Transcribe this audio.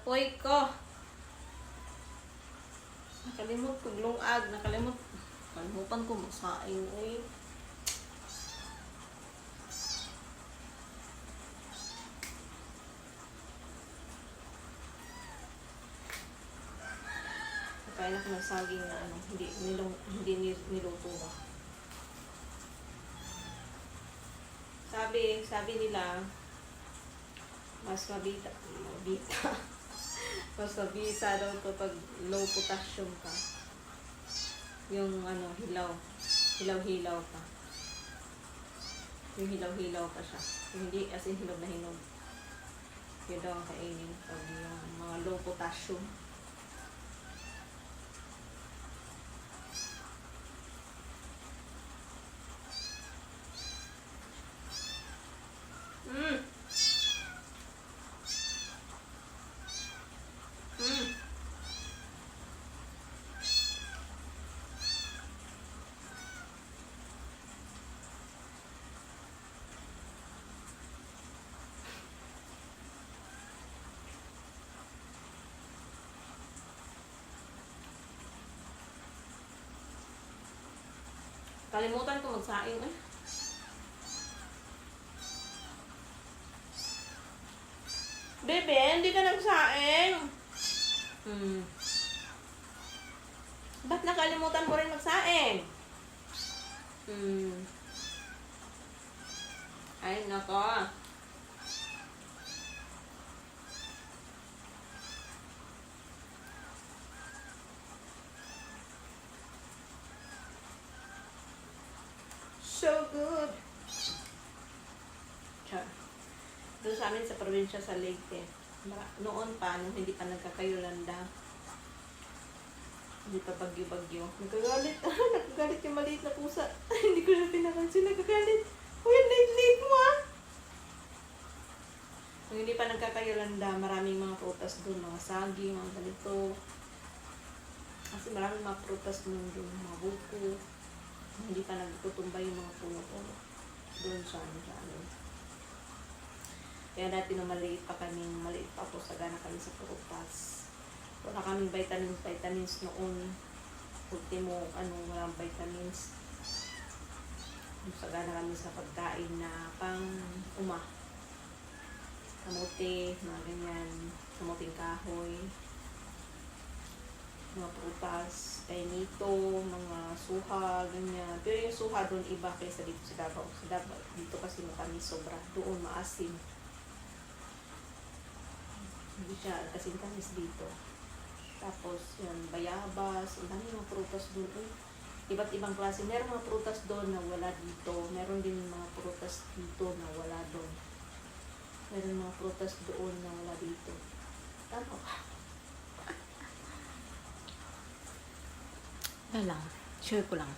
apoy ko. Nakalimot ko lungag. Kalimutan ko magsaing. Uy. Kaya na ko ng saging na ano, hindi niluto ba. Sabi nila, mas mabita, mas mabisa daw to pag low potassium ka. Yung ano, hilaw-hilaw ka. Yung hilaw-hilaw ka siya. Yung hindi, as in hilaw na hinog. Yun daw ang kainin pag yung mga low potassium. Kalimutan ko magsaing eh. Bebe, hindi ka nagsaing. Ba't nakalimutan mo rin magsaing? Ay, nako. So good. Char. Doon sa amin sa probinsya sa Leyte. Noon pa, nung hindi pa nagkakayolanda. Hindi pa bagyo-bagyo. Nagkagalit. Nagkagalit yung maliit na pusa. Hindi ko na pinakansin. Nagkagalit. Uy, late mo ah. Nung hindi pa nagkakayolanda, maraming mga prutas doon. Mga saging, mga ganito. Kasi maraming mga prutas doon. Mga buko. Hindi pa nagtutumba yung mga puno ko doon sa ano. Kaya dati nung maliit pa po, sagana kami sa prutas. Wala kaming vitamins noon. Ultimo, walang vitamins. Sagana kami sa pagkain na pang kamote, mga ganyan, kamuting kahoy, mga prutas, kainito, mga suha, ganyan. Pero yung suha doon iba kaysa dito sa Davao. Sa Davao, dito kasi matamis sobra. Doon maasim. Hindi siya kasing tamis dito. Tapos, yan, bayabas, ang dami mga prutas doon. Iba't ibang klase. Meron mga prutas doon na wala dito. Meron din mga prutas dito na wala doon. Meron mga prutas doon na wala dito. Tama ka. Yan lang. Share ko lang.